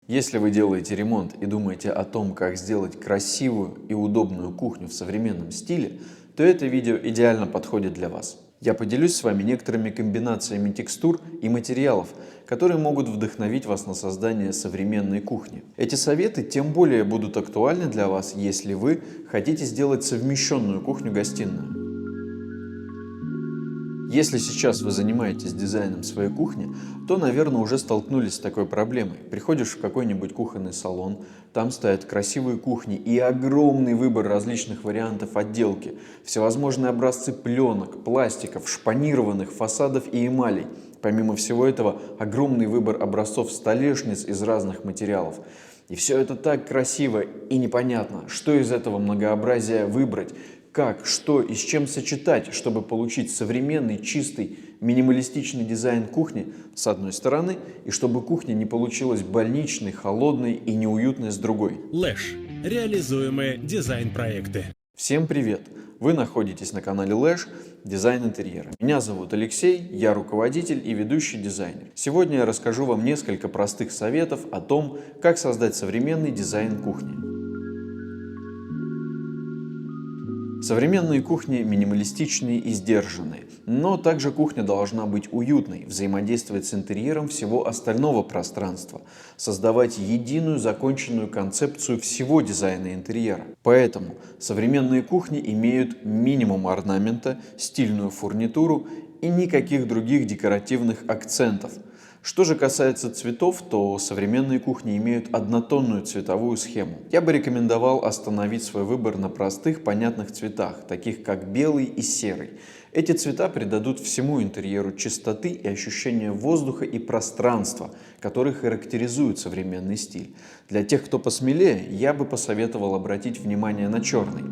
Если вы делаете ремонт и думаете о том, как сделать красивую и удобную кухню в современном стиле, то это видео идеально подходит для вас. Я поделюсь с вами некоторыми комбинациями текстур и материалов, которые могут вдохновить вас на создание современной кухни. Эти советы тем более будут актуальны для вас, если вы хотите сделать совмещенную кухню-гостиную. Если сейчас вы занимаетесь дизайном своей кухни, то, наверное, уже столкнулись с такой проблемой. Приходишь в какой-нибудь кухонный салон, там стоят красивые кухни и огромный выбор различных вариантов отделки, всевозможные образцы пленок, пластиков, шпанированных фасадов и эмалей. Помимо всего этого, огромный выбор образцов столешниц из разных материалов. И все это так красиво и непонятно, что из этого многообразия выбрать, как, что и с чем сочетать, чтобы получить современный, чистый, минималистичный дизайн кухни с одной стороны, и чтобы кухня не получилась больничной, холодной и неуютной с другой. Лэш. Реализуемые дизайн-проекты. Всем привет! Вы находитесь на канале Лэш «Дизайн интерьера». Меня зовут Алексей, я руководитель и ведущий дизайнер. Сегодня я расскажу вам несколько простых советов о том, как создать современный дизайн кухни. Современные кухни минималистичные и сдержанные, но также кухня должна быть уютной, взаимодействовать с интерьером всего остального пространства, создавать единую законченную концепцию всего дизайна интерьера. Поэтому современные кухни имеют минимум орнамента, стильную фурнитуру и никаких других декоративных акцентов. Что же касается цветов, то современные кухни имеют однотонную цветовую схему. Я бы рекомендовал остановить свой выбор на простых, понятных цветах, таких как белый и серый. Эти цвета придадут всему интерьеру чистоты и ощущения воздуха и пространства, которые характеризуют современный стиль. Для тех, кто посмелее, я бы посоветовал обратить внимание на черный.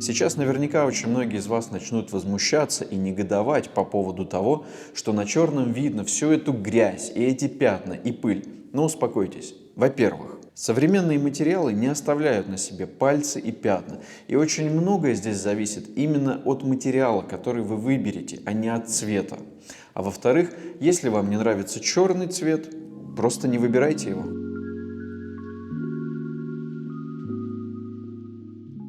Сейчас наверняка очень многие из вас начнут возмущаться и негодовать по поводу того, что на черном видно всю эту грязь и эти пятна и пыль. Но успокойтесь. Во-первых, современные материалы не оставляют на себе пальцы и пятна. И очень многое здесь зависит именно от материала, который вы выберете, а не от цвета. А во-вторых, если вам не нравится черный цвет, просто не выбирайте его.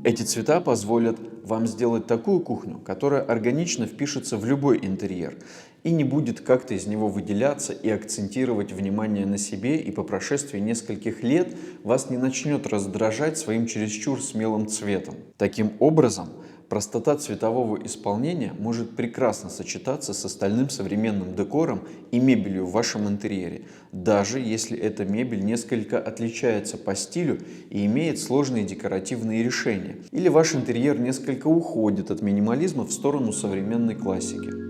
Эти цвета позволят вам сделать такую кухню, которая органично впишется в любой интерьер и не будет как-то из него выделяться и акцентировать внимание на себе, и по прошествии нескольких лет вас не начнет раздражать своим чересчур смелым цветом. Таким образом, простота цветового исполнения может прекрасно сочетаться с остальным современным декором и мебелью в вашем интерьере, даже если эта мебель несколько отличается по стилю и имеет сложные декоративные решения, или ваш интерьер несколько уходит от минимализма в сторону современной классики.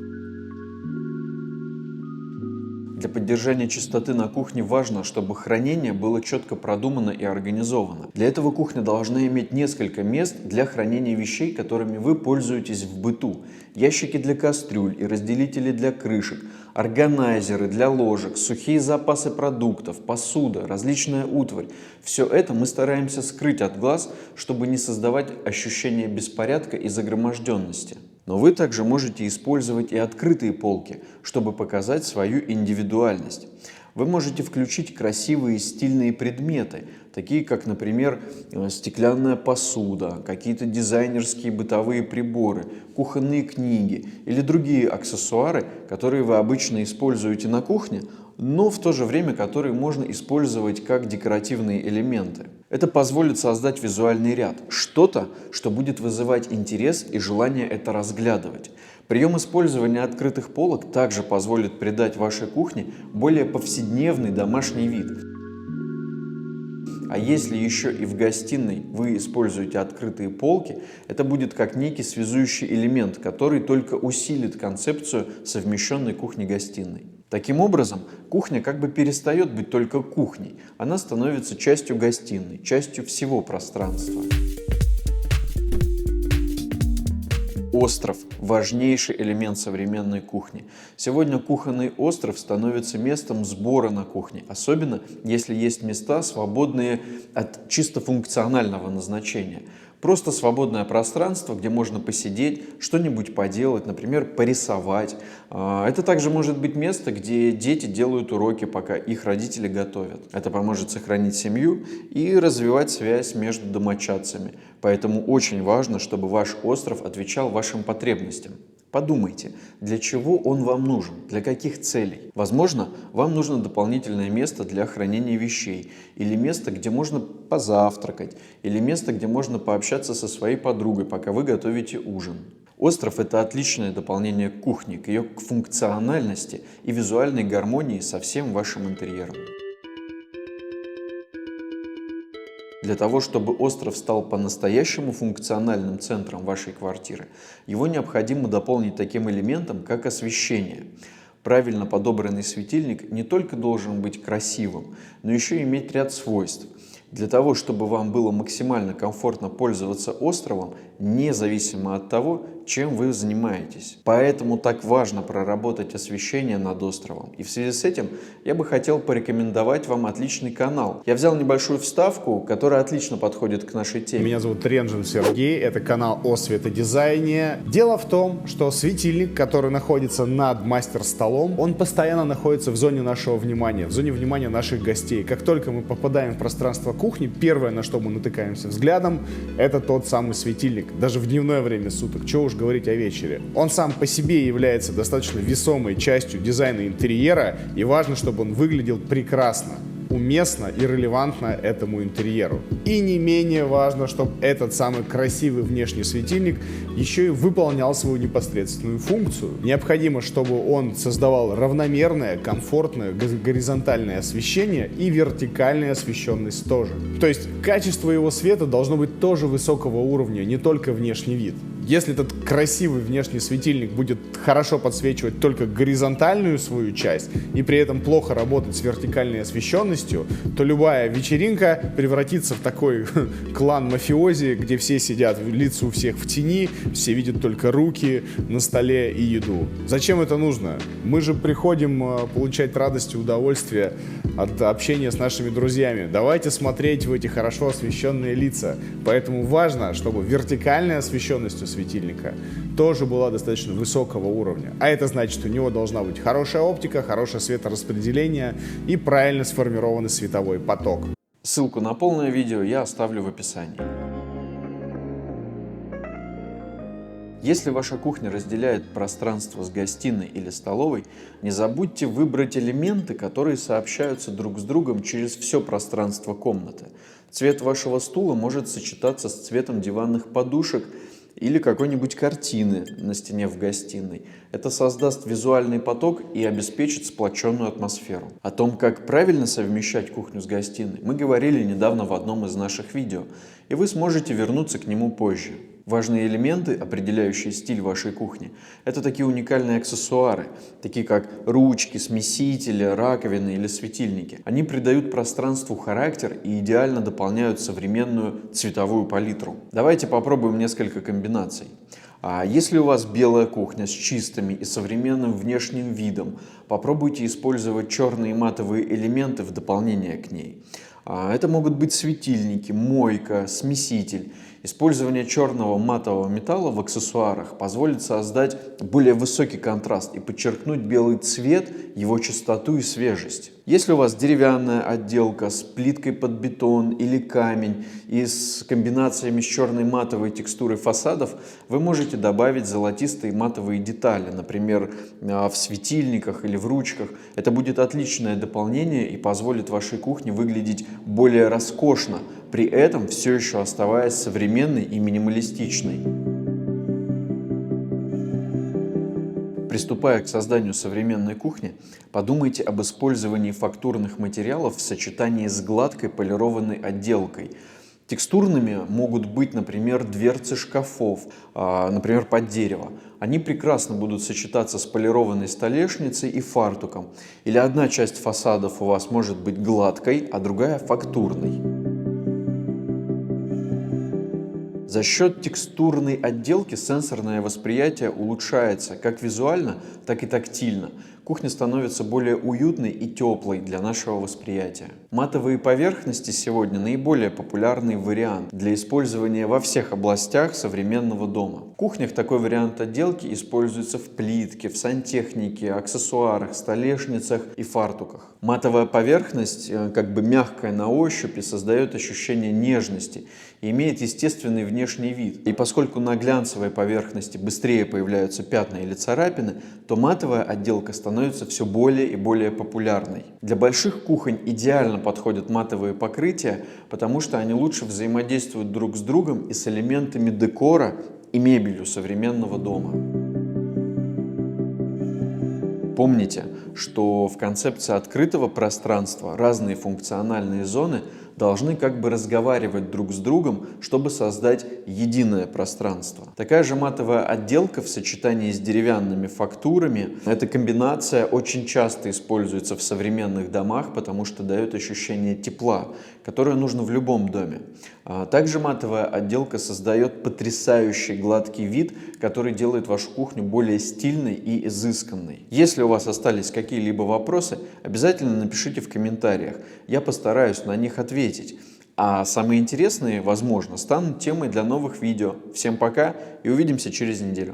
Для поддержания чистоты на кухне важно, чтобы хранение было четко продумано и организовано. Для этого кухня должна иметь несколько мест для хранения вещей, которыми вы пользуетесь в быту. Ящики для кастрюль и разделители для крышек, органайзеры для ложек, сухие запасы продуктов, посуда, различная утварь. Все это мы стараемся скрыть от глаз, чтобы не создавать ощущение беспорядка и загроможденности. Но вы также можете использовать и открытые полки, чтобы показать свою индивидуальность. Вы можете включить красивые стильные предметы, такие как, например, стеклянная посуда, какие-то дизайнерские бытовые приборы, кухонные книги или другие аксессуары, которые вы обычно используете на кухне, но в то же время которые можно использовать как декоративные элементы. Это позволит создать визуальный ряд, что-то, что будет вызывать интерес и желание это разглядывать. Прием использования открытых полок также позволит придать вашей кухне более повседневный домашний вид. А если еще и в гостиной вы используете открытые полки, это будет как некий связующий элемент, который только усилит концепцию совмещенной кухни-гостиной. Таким образом, кухня как бы перестает быть только кухней, она становится частью гостиной, частью всего пространства. Остров – важнейший элемент современной кухни. Сегодня кухонный остров становится местом сбора на кухне, особенно если есть места, свободные от чисто функционального назначения. Просто свободное пространство, где можно посидеть, что-нибудь поделать, например, порисовать. Это также может быть место, где дети делают уроки, пока их родители готовят. Это поможет сохранить семью и развивать связь между домочадцами. Поэтому очень важно, чтобы ваш остров отвечал вашим потребностям. Подумайте, для чего он вам нужен, для каких целей. Возможно, вам нужно дополнительное место для хранения вещей, или место, где можно позавтракать, или место, где можно пообщаться со своей подругой, пока вы готовите ужин. Остров – это отличное дополнение к кухне, к ее функциональности и визуальной гармонии со всем вашим интерьером. Для того, чтобы остров стал по-настоящему функциональным центром вашей квартиры, его необходимо дополнить таким элементом, как освещение. Правильно подобранный светильник не только должен быть красивым, но еще и иметь ряд свойств. Для того, чтобы вам было максимально комфортно пользоваться островом, независимо от того, чем вы занимаетесь. Поэтому так важно проработать освещение над островом. И в связи с этим я бы хотел порекомендовать вам отличный канал. Я взял небольшую вставку, которая отлично подходит к нашей теме. Меня зовут Ренжин Сергей, это канал о светодизайне. Дело в том, что светильник, который находится над мастер-столом, он постоянно находится в зоне нашего внимания, в зоне внимания наших гостей. Как только мы попадаем в пространство кухни, первое, на что мы натыкаемся взглядом, это тот самый светильник. Даже в дневное время суток, чего уж говорить о вечере. Он сам по себе является достаточно весомой частью дизайна интерьера, и важно, чтобы он выглядел прекрасно, уместно и релевантно этому интерьеру. И не менее важно, чтобы этот самый красивый внешний светильник еще и выполнял свою непосредственную функцию. Необходимо, чтобы он создавал равномерное, комфортное, горизонтальное освещение и вертикальная освещенность тоже. То есть качество его света должно быть тоже высокого уровня, не только внешний вид. Если этот красивый внешний светильник будет хорошо подсвечивать только горизонтальную свою часть и при этом плохо работать с вертикальной освещенностью, то любая вечеринка превратится в такой клан мафиози, где все сидят, лица у всех в тени, все видят только руки на столе и еду. Зачем это нужно? Мы же приходим получать радость и удовольствие от общения с нашими друзьями. Давайте смотреть в эти хорошо освещенные лица. Поэтому важно, чтобы вертикальная освещенность у светильника тоже была достаточно высокого уровня. А это значит, у него должна быть хорошая оптика, хорошее светораспределение и правильно сформированный световой поток. Ссылку на полное видео я оставлю в описании. Если ваша кухня разделяет пространство с гостиной или столовой, не забудьте выбрать элементы, которые сообщаются друг с другом через все пространство комнаты. Цвет вашего стула может сочетаться с цветом диванных подушек или какой-нибудь картины на стене в гостиной. Это создаст визуальный поток и обеспечит сплоченную атмосферу. О том, как правильно совмещать кухню с гостиной, мы говорили недавно в одном из наших видео, и вы сможете вернуться к нему позже. Важные элементы, определяющие стиль вашей кухни, это такие уникальные аксессуары, такие как ручки, смесители, раковины или светильники. Они придают пространству характер и идеально дополняют современную цветовую палитру. Давайте попробуем несколько комбинаций. Если у вас белая кухня с чистыми и современным внешним видом, попробуйте использовать черные матовые элементы в дополнение к ней. Это могут быть светильники, мойка, смеситель. Использование черного матового металла в аксессуарах позволит создать более высокий контраст и подчеркнуть белый цвет, его чистоту и свежесть. Если у вас деревянная отделка с плиткой под бетон или камень и с комбинациями с черной матовой текстурой фасадов, вы можете добавить золотистые матовые детали, например, в светильниках или в ручках. Это будет отличное дополнение и позволит вашей кухне выглядеть более роскошно, при этом все еще оставаясь современной и минималистичной. Приступая к созданию современной кухни, подумайте об использовании фактурных материалов в сочетании с гладкой полированной отделкой. Текстурными могут быть, например, дверцы шкафов, например, под дерево. Они прекрасно будут сочетаться с полированной столешницей и фартуком. Или одна часть фасадов у вас может быть гладкой, а другая фактурной. За счет текстурной отделки сенсорное восприятие улучшается как визуально, так и тактильно. кухня становится более уютной и теплой для нашего восприятия. Матовые поверхности сегодня наиболее популярный вариант для использования во всех областях современного дома. В кухнях такой вариант отделки используется в плитке, в сантехнике, аксессуарах, столешницах и фартуках. Матовая поверхность как бы мягкая на ощупь и создает ощущение нежности и имеет естественный внешний вид. И поскольку на глянцевой поверхности быстрее появляются пятна или царапины, то матовая отделка становится все более и более популярной. Для больших кухонь идеально подходят матовые покрытия, потому что они лучше взаимодействуют друг с другом и с элементами декора и мебелью современного дома. Помните, что в концепции открытого пространства разные функциональные зоны должны как бы разговаривать друг с другом, чтобы создать единое пространство. Такая же матовая отделка в сочетании с деревянными фактурами, эта комбинация очень часто используется в современных домах, потому что дает ощущение тепла, которое нужно в любом доме. Также матовая отделка создает потрясающий гладкий вид, который делает вашу кухню более стильной и изысканной. Если у вас остались какие-либо вопросы, обязательно напишите в комментариях. Я постараюсь на них ответить. А самые интересные, возможно, станут темой для новых видео. Всем пока и увидимся через неделю.